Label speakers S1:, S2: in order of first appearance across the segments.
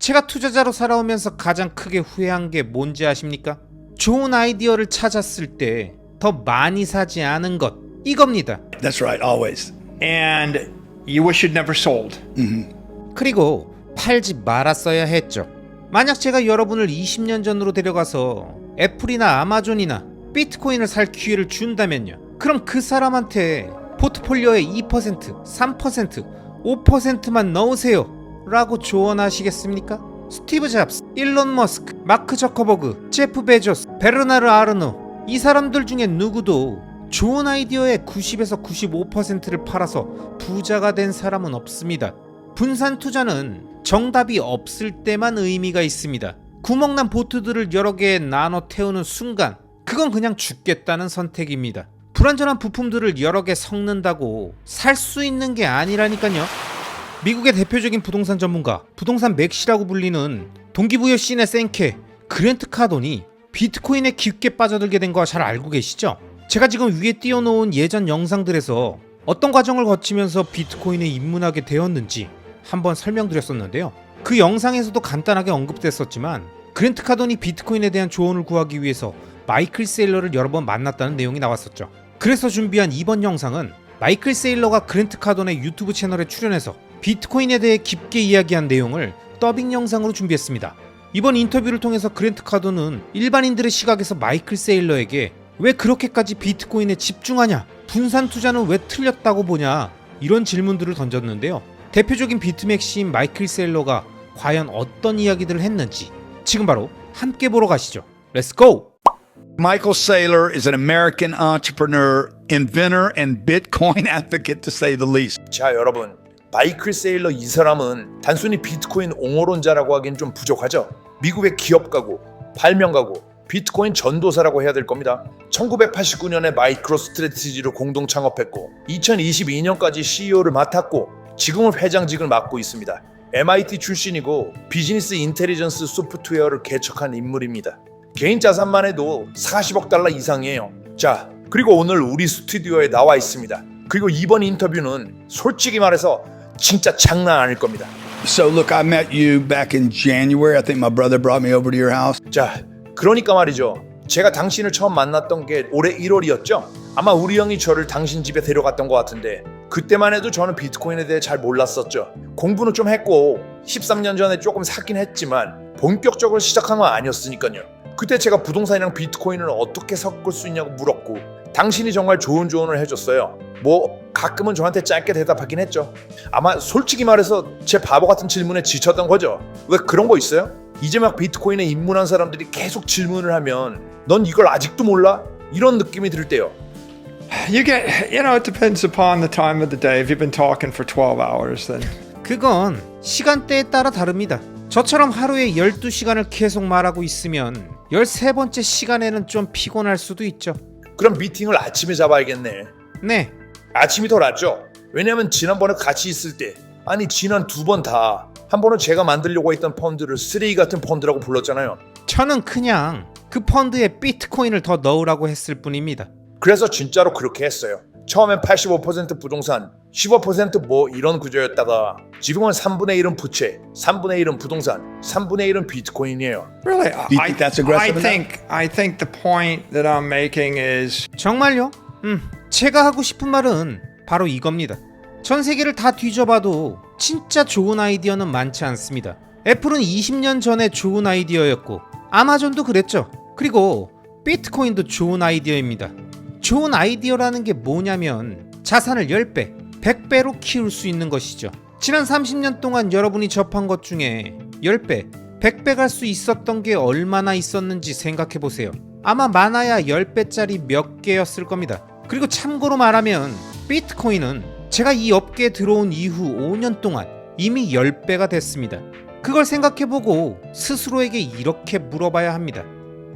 S1: 제가 투자자로 살아오면서 가장 크게 후회한 게 뭔지 아십니까? 좋은 아이디어를 찾았을 때 더 많이 사지 않은 것, 이겁니다.
S2: That's right, always.
S3: And you wish you'd never sold.
S1: 그리고 팔지 말았어야 했죠. 만약 제가 여러분을 20년 전으로 데려가서 애플이나 아마존이나 비트코인을 살 기회를 준다면요, 그럼 그 사람한테 포트폴리오의 2%, 3%, 5%만 넣으세요 라고 조언하시겠습니까? 스티브 잡스, 일론 머스크, 마크 저커버그, 제프 베조스, 베르나르 아르노, 이 사람들 중에 누구도 좋은 아이디어의 90에서 95%를 팔아서 부자가 된 사람은 없습니다. 분산 투자는 정답이 없을 때만 의미가 있습니다. 구멍난 보트들을 여러 개에 나눠 태우는 순간 그건 그냥 죽겠다는 선택입니다. 불완전한 부품들을 여러 개 섞는다고 살 수 있는 게 아니라니까요. 미국의 대표적인 부동산 전문가, 부동산 맥시라고 불리는 동기부여 씬의 생케 그랜트 카돈이 비트코인에 깊게 빠져들게 된 거 잘 알고 계시죠? 제가 지금 위에 띄워놓은 예전 영상들에서 어떤 과정을 거치면서 비트코인에 입문하게 되었는지 한번 설명드렸었는데요. 그 영상에서도 간단하게 언급됐었지만 그랜트 카돈이 비트코인에 대한 조언을 구하기 위해서 마이클 세일러를 여러 번 만났다는 내용이 나왔었죠. 그래서 준비한 이번 영상은 마이클 세일러가 그랜트 카돈의 유튜브 채널에 출연해서 비트코인에 대해 깊게 이야기한 내용을 더빙 영상으로 준비했습니다. 이번 인터뷰를 통해서 그랜트 카돈은 일반인들의 시각에서 마이클 세일러에게 왜 그렇게까지 비트코인에 집중하냐, 분산 투자는 왜 틀렸다고 보냐, 이런 질문들을 던졌는데요. 대표적인 비트맥시인 마이클 세일러가 과연 어떤 이야기들을 했는지 지금 바로 함께 보러 가시죠. 렛츠 고!
S2: Michael Saylor is an American entrepreneur, inventor, and Bitcoin advocate to say the least.
S4: 자, 여러분, 마이클 세일러 이 사람은 단순히 비트코인 옹호론자라고 하기엔 좀 부족하죠. 미국의 기업가고 발명가고 비트코인 전도사라고 해야 될 겁니다. 1989년에 마이크로 스트래티지로 공동 창업했고 2022년까지 CEO를 맡았고 지금은 회장직을 맡고 있습니다. MIT 출신이고 비즈니스 인텔리전스 소프트웨어를 개척한 인물입니다. 개인 자산만 해도 40억 달러 이상이에요. 자, 그리고 오늘 우리 스튜디오에 나와 있습니다. 그리고 이번 인터뷰는 솔직히 말해서 진짜 장난 아닐 겁니다.
S2: So look, I met you back in January. I think my brother brought me over to your house.
S4: 자, 그러니까 말이죠. 제가 당신을 처음 만났던 게 올해 1월이었죠? 아마 우리 형이 저를 당신 집에 데려갔던 것 같은데 그때만 해도 저는 비트코인에 대해 잘 몰랐었죠. 공부는 좀 했고 13년 전에 조금 사긴 했지만 본격적으로 시작한 건 아니었으니까요. 그때 제가 부동산이랑 비트코인을 어떻게 섞을 수 있냐고 물었고 당신이 정말 좋은 조언을 해줬어요. 뭐 가끔은 저한테 짧게 대답하긴 했죠. 아마 솔직히 말해서 제 바보 같은 질문에 지쳤던 거죠. 왜 그런 거 있어요? 이제 막 비트코인에 입문한 사람들이 계속 질문을 하면 넌 이걸 아직도 몰라? 이런 느낌이 들 때요.
S3: It depends upon the time of the day. If you've been talking for 12 hours, then
S1: 그건 시간대에 따라 다릅니다. 저처럼 하루에 12시간을 계속 말하고 있으면 13번째 시간에는 좀 피곤할 수도 있죠.
S4: 그럼 미팅을 아침에 잡아야겠네.
S1: 네,
S4: 아침이 더 낫죠. 왜냐면 지난번에 같이 있을 때 아니 지난 2번 다 한 번은 제가 만들려고 했던 펀드를 쓰레기 같은 펀드라고 불렀잖아요.
S1: 저는 그냥 그 펀드에 비트코인을 더 넣으라고 했을 뿐입니다.
S4: 그래서 진짜로 그렇게 했어요. 처음엔 85% 부동산, 15% 뭐 이런 구조였다가 지금은 3분의 1은 부채, 3분의 1은 부동산, 3분의 1은 비트코인이에요.
S3: really,
S2: Do you think that's aggressive
S3: I think the point that I'm making is
S1: 정말요? 제가 하고 싶은 말은 바로 이겁니다. 전 세계를 다 뒤져봐도 진짜 좋은 아이디어는 많지 않습니다. 애플은 20년 전에 좋은 아이디어였고 아마존도 그랬죠. 그리고 비트코인도 좋은 아이디어입니다. 좋은 아이디어라는 게 뭐냐면 자산을 10배, 100배로 키울 수 있는 것이죠. 지난 30년 동안 여러분이 접한 것 중에 10배, 100배 갈 수 있었던 게 얼마나 있었는지 생각해보세요. 아마 많아야 10배짜리 몇 개였을 겁니다. 그리고 참고로 말하면 비트코인은 제가 이 업계에 들어온 이후 5년 동안 이미 10배가 됐습니다. 그걸 생각해보고 스스로에게 이렇게 물어봐야 합니다.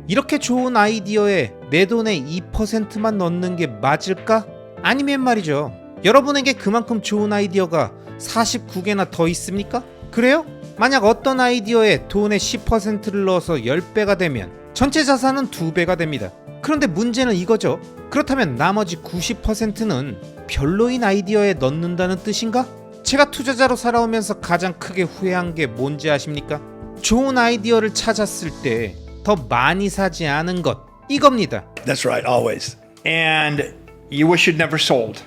S1: 이렇게 좋은 아이디어에 내 돈의 2%만 넣는 게 맞을까? 아니면 말이죠. 여러분에게 그만큼 좋은 아이디어가 49개나 더 있습니까? 그래요? 만약 어떤 아이디어에 돈의 10%를 넣어서 10배가 되면 전체 자산은 2배가 됩니다. 그런데 문제는 이거죠. 그렇다면 나머지 90%는 별로인 아이디어에 넣는다는 뜻인가? 제가 투자자로 살아오면서 가장 크게 후회한 게 뭔지 아십니까? 좋은 아이디어를 찾았을 때 더 많이 사지 않은 것, 이겁니다.
S2: That's right, always.
S3: And you wish you'd never sold.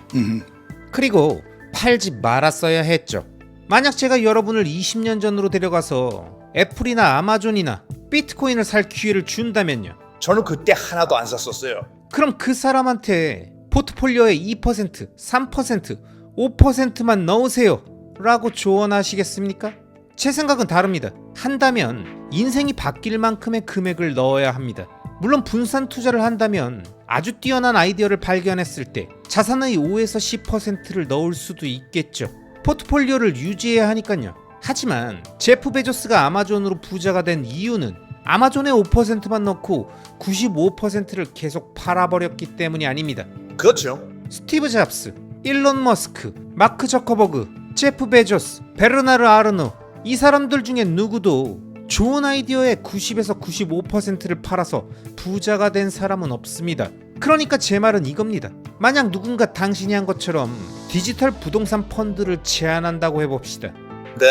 S1: 그리고 팔지 말았어야 했죠. 만약 제가 여러분을 20년 전으로 데려가서 애플이나 아마존이나 비트코인을 살 기회를 준다면요.
S4: 저는 그때 하나도 안 샀었어요.
S1: 그럼 그 사람한테 포트폴리오의 2%, 3%, 5%만 넣으세요 라고 조언하시겠습니까? 제 생각은 다릅니다. 한다면 인생이 바뀔 만큼의 금액을 넣어야 합니다. 물론 분산 투자를 한다면 아주 뛰어난 아이디어를 발견했을 때 자산의 5에서 10%를 넣을 수도 있겠죠. 포트폴리오를 유지해야 하니까요. 하지만 제프 베조스가 아마존으로 부자가 된 이유는 아마존에 5%만 넣고 95%를 계속 팔아버렸기 때문이 아닙니다.
S4: 그렇죠.
S1: 스티브 잡스, 일론 머스크, 마크 저커버그, 제프 베조스, 베르나르 아르노, 이 사람들 중에 누구도 좋은 아이디어의 90에서 95%를 팔아서 부자가 된 사람은 없습니다. 그러니까 제 말은 이겁니다. 만약 누군가 당신이 한 것처럼 디지털 부동산 펀드를 제안한다고 해봅시다.
S4: 네.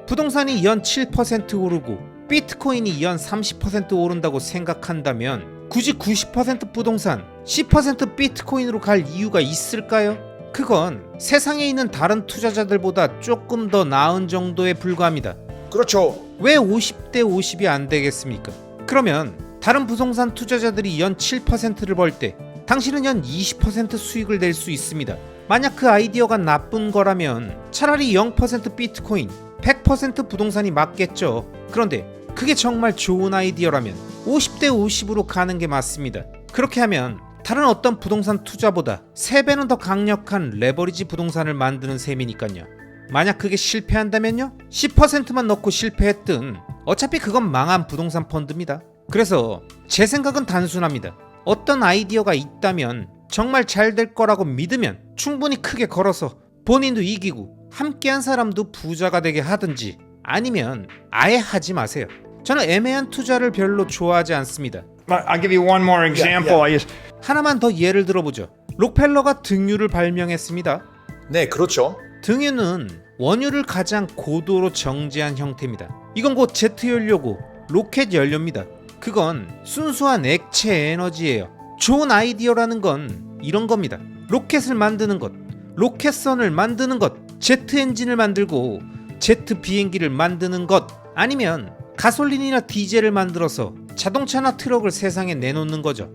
S1: 부동산이 연 7% 오르고 비트코인이 연 30% 오른다고 생각한다면 굳이 90% 부동산, 10% 비트코인으로 갈 이유가 있을까요? 그건 세상에 있는 다른 투자자들보다 조금 더 나은 정도에 불과합니다.
S4: 그렇죠.
S1: 왜 50대 50이 안 되겠습니까? 그러면 다른 부동산 투자자들이 연 7%를 벌 때 당신은 연 20% 수익을 낼 수 있습니다. 만약 그 아이디어가 나쁜 거라면 차라리 0% 비트코인, 100% 부동산이 맞겠죠. 그런데 그게 정말 좋은 아이디어라면 50대 50으로 가는 게 맞습니다. 그렇게 하면 다른 어떤 부동산 투자보다 3배는 더 강력한 레버리지 부동산을 만드는 셈이니까요. 만약 그게 실패한다면요? 10%만 넣고 실패했든 어차피 그건 망한 부동산 펀드입니다. 그래서 제 생각은 단순합니다. 어떤 아이디어가 있다면 정말 잘 될 거라고 믿으면 충분히 크게 걸어서 본인도 이기고 함께한 사람도 부자가 되게 하든지 아니면 아예 하지 마세요. 저는 애매한 투자를 별로 좋아하지 않습니다.
S3: I'll give you one more example.
S1: 하나만 더 예를 들어보죠. 록펠러가 등유를 발명했습니다.
S4: 네, 그렇죠.
S1: 등유는 원유를 가장 고도로 정제한 형태입니다. 이건 곧 제트 연료고 로켓 연료입니다. 그건 순수한 액체 에너지예요. 좋은 아이디어라는 건 이런 겁니다. 로켓을 만드는 것, 로켓선을 만드는 것, 제트 엔진을 만들고 제트 비행기를 만드는 것, 아니면 가솔린이나 디젤을 만들어서 자동차나 트럭을 세상에 내놓는 거죠.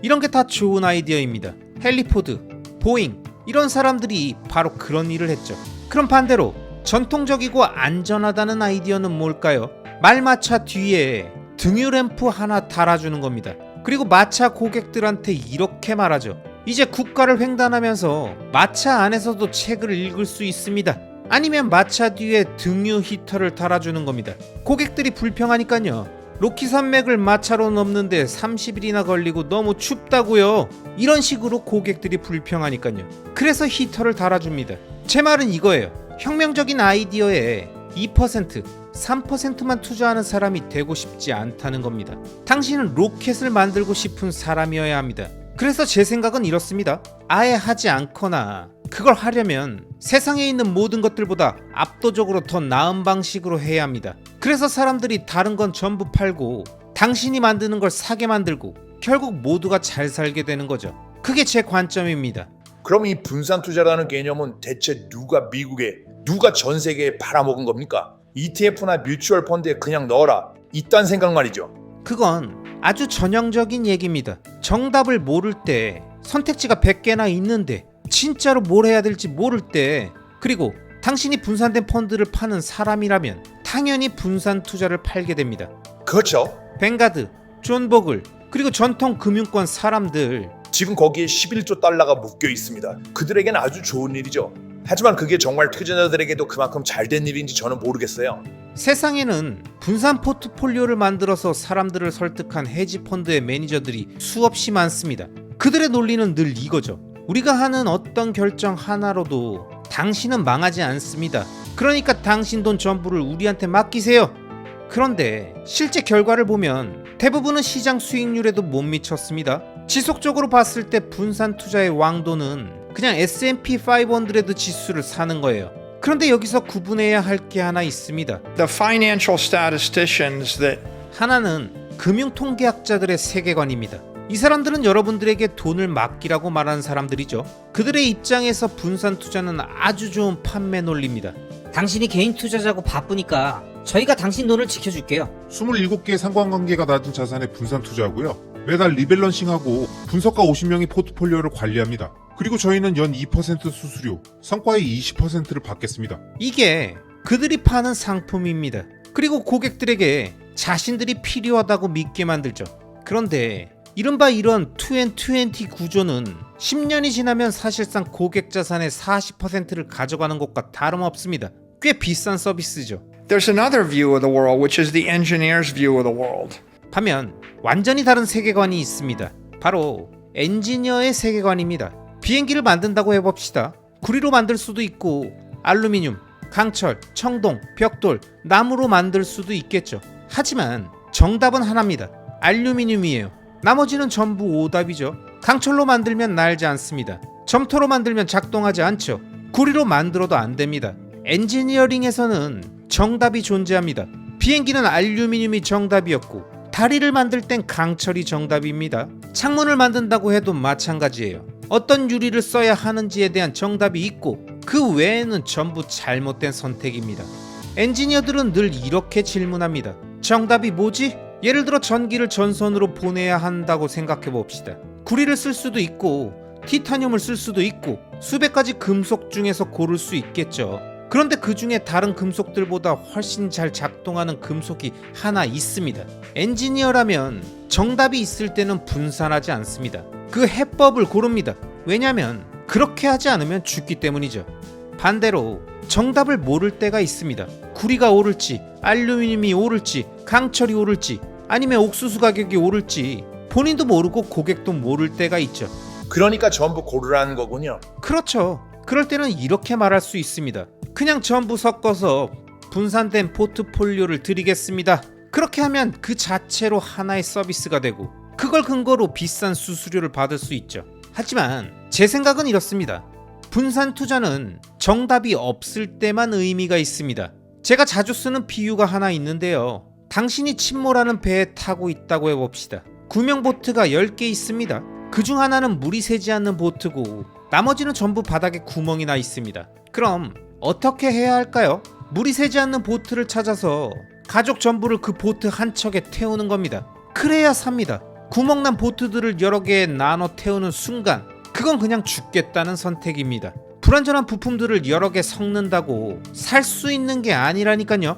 S1: 이런 게 다 좋은 아이디어입니다. 헨리 포드, 보잉, 이런 사람들이 바로 그런 일을 했죠. 그럼 반대로 전통적이고 안전하다는 아이디어는 뭘까요? 말마차 뒤에 등유 램프 하나 달아주는 겁니다. 그리고 마차 고객들한테 이렇게 말하죠. 이제 국가를 횡단하면서 마차 안에서도 책을 읽을 수 있습니다. 아니면 마차 뒤에 등유 히터를 달아주는 겁니다. 고객들이 불평하니까요. 로키 산맥을 마차로 넘는데 30일이나 걸리고 너무 춥다고요. 이런 식으로 고객들이 불평하니까요. 그래서 히터를 달아줍니다. 제 말은 이거예요. 혁명적인 아이디어에 2%, 3%만 투자하는 사람이 되고 싶지 않다는 겁니다. 당신은 로켓을 만들고 싶은 사람이어야 합니다. 그래서 제 생각은 이렇습니다. 아예 하지 않거나 그걸 하려면 세상에 있는 모든 것들보다 압도적으로 더 나은 방식으로 해야 합니다. 그래서 사람들이 다른 건 전부 팔고 당신이 만드는 걸 사게 만들고 결국 모두가 잘 살게 되는 거죠. 그게 제 관점입니다.
S4: 그럼 이 분산 투자라는 개념은 대체 누가 미국에, 누가 전 세계에 팔아먹은 겁니까? ETF나 뮤추얼 펀드에 그냥 넣어라, 이딴 생각 말이죠.
S1: 그건 아주 전형적인 얘기입니다. 정답을 모를 때, 선택지가 100개나 있는데 진짜로 뭘 해야 될지 모를 때, 그리고 당신이 분산된 펀드를 파는 사람이라면 당연히 분산 투자를 팔게 됩니다.
S4: 그렇죠.
S1: 뱅가드, 존 보글, 그리고 전통 금융권 사람들,
S4: 지금 거기에 11조 달러가 묶여 있습니다. 그들에겐 아주 좋은 일이죠. 하지만 그게 정말 투자자들에게도 그만큼 잘된 일인지 저는 모르겠어요.
S1: 세상에는 분산 포트폴리오를 만들어서 사람들을 설득한 헤지펀드의 매니저들이 수없이 많습니다. 그들의 논리는 늘 이거죠. 우리가 하는 어떤 결정 하나로도 당신은 망하지 않습니다. 그러니까 당신 돈 전부를 우리한테 맡기세요. 그런데 실제 결과를 보면 대부분은 시장 수익률에도 못 미쳤습니다. 지속적으로 봤을 때 분산 투자의 왕도는 그냥 S&P 500 지수를 사는 거예요. 그런데 여기서 구분해야 할 게 하나 있습니다.
S3: The financial statisticians that
S1: 하나는 금융통계학자들의 세계관입니다. 이 사람들은 여러분들에게 돈을 맡기라고 말하는 사람들이죠. 그들의 입장에서 분산 투자는 아주 좋은 판매 논리입니다.
S5: 당신이 개인 투자자고 바쁘니까 저희가 당신 돈을 지켜줄게요.
S6: 27개의 상관관계가 낮은 자산에 분산 투자하고요. 매달 리밸런싱하고 분석가 50명이 포트폴리오를 관리합니다. 그리고 저희는 연 2% 수수료, 성과의 20%를 받겠습니다.
S1: 이게 그들이 파는 상품입니다. 그리고 고객들에게 자신들이 필요하다고 믿게 만들죠. 그런데 이른바 이런 2&20 구조는 10년이 지나면 사실상 고객 자산의 40%를 가져가는 것과 다름없습니다. 꽤 비싼 서비스죠.
S3: there's another view of the world, which is the engineer's view of the world.
S1: 반면 완전히 다른 세계관이 있습니다. 바로 엔지니어의 세계관입니다. 비행기를 만든다고 해봅시다. 구리로 만들 수도 있고 알루미늄, 강철, 청동, 벽돌, 나무로 만들 수도 있겠죠. 하지만 정답은 하나입니다. 알루미늄이에요. 나머지는 전부 오답이죠. 강철로 만들면 날지 않습니다. 점토로 만들면 작동하지 않죠. 구리로 만들어도 안 됩니다. 엔지니어링에서는 정답이 존재합니다. 비행기는 알루미늄이 정답이었고 다리를 만들 땐 강철이 정답입니다. 창문을 만든다고 해도 마찬가지예요. 어떤 유리를 써야 하는지에 대한 정답이 있고 그 외에는 전부 잘못된 선택입니다. 엔지니어들은 늘 이렇게 질문합니다. 정답이 뭐지? 예를 들어 전기를 전선으로 보내야 한다고 생각해 봅시다. 구리를 쓸 수도 있고 티타늄을 쓸 수도 있고 수백 가지 금속 중에서 고를 수 있겠죠. 그런데 그 중에 다른 금속들보다 훨씬 잘 작동하는 금속이 하나 있습니다. 엔지니어라면 정답이 있을 때는 분산하지 않습니다. 그 해법을 고릅니다. 왜냐면 그렇게 하지 않으면 죽기 때문이죠. 반대로 정답을 모를 때가 있습니다. 구리가 오를지, 알루미늄이 오를지, 강철이 오를지, 아니면 옥수수 가격이 오를지 본인도 모르고 고객도 모를 때가 있죠.
S4: 그러니까 전부 고르라는 거군요.
S1: 그렇죠. 그럴 때는 이렇게 말할 수 있습니다. 그냥 전부 섞어서 분산된 포트폴리오를 드리겠습니다. 그렇게 하면 그 자체로 하나의 서비스가 되고 그걸 근거로 비싼 수수료를 받을 수 있죠. 하지만 제 생각은 이렇습니다. 분산 투자는 정답이 없을 때만 의미가 있습니다. 제가 자주 쓰는 비유가 하나 있는데요. 당신이 침몰하는 배에 타고 있다고 해봅시다. 구명 보트가 10개 있습니다. 그중 하나는 물이 새지 않는 보트고 나머지는 전부 바닥에 구멍이 나 있습니다. 그럼 어떻게 해야 할까요? 물이 새지 않는 보트를 찾아서 가족 전부를 그 보트 한 척에 태우는 겁니다. 그래야 삽니다. 구멍난 보트들을 여러 개에 나눠 태우는 순간 그건 그냥 죽겠다는 선택입니다. 불완전한 부품들을 여러 개 섞는다고 살 수 있는 게 아니라니까요.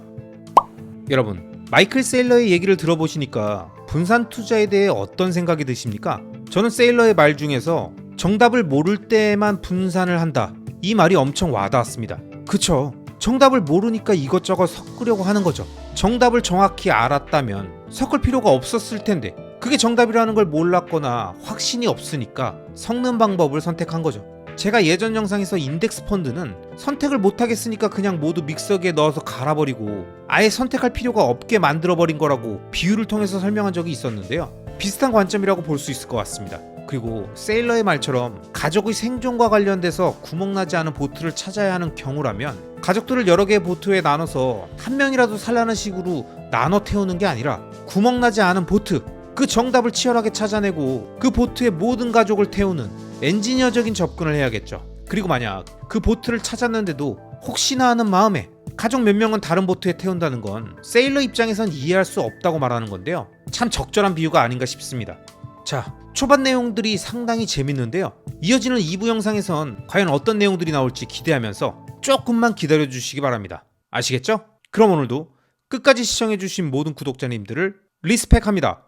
S1: 여러분, 마이클 세일러의 얘기를 들어보시니까 분산 투자에 대해 어떤 생각이 드십니까? 저는 세일러의 말 중에서 정답을 모를 때만 분산을 한다, 이 말이 엄청 와닿았습니다. 그쵸? 정답을 모르니까 이것저것 섞으려고 하는 거죠. 정답을 정확히 알았다면 섞을 필요가 없었을 텐데 그게 정답이라는 걸 몰랐거나 확신이 없으니까 섞는 방법을 선택한 거죠. 제가 예전 영상에서 인덱스 펀드는 선택을 못하겠으니까 그냥 모두 믹서기에 넣어서 갈아버리고 아예 선택할 필요가 없게 만들어버린 거라고 비유를 통해서 설명한 적이 있었는데요. 비슷한 관점이라고 볼 수 있을 것 같습니다. 그리고 세일러의 말처럼 가족의 생존과 관련돼서 구멍나지 않은 보트를 찾아야 하는 경우라면 가족들을 여러 개의 보트에 나눠서 한 명이라도 살라는 식으로 나눠 태우는 게 아니라 구멍나지 않은 보트, 그 정답을 치열하게 찾아내고 그 보트의 모든 가족을 태우는 엔지니어적인 접근을 해야겠죠. 그리고 만약 그 보트를 찾았는데도 혹시나 하는 마음에 가족 몇 명은 다른 보트에 태운다는 건 세일러 입장에선 이해할 수 없다고 말하는 건데요. 참 적절한 비유가 아닌가 싶습니다. 자, 초반 내용들이 상당히 재밌는데요. 이어지는 2부 영상에선 과연 어떤 내용들이 나올지 기대하면서 조금만 기다려주시기 바랍니다. 아시겠죠? 그럼 오늘도 끝까지 시청해주신 모든 구독자님들을 리스펙합니다.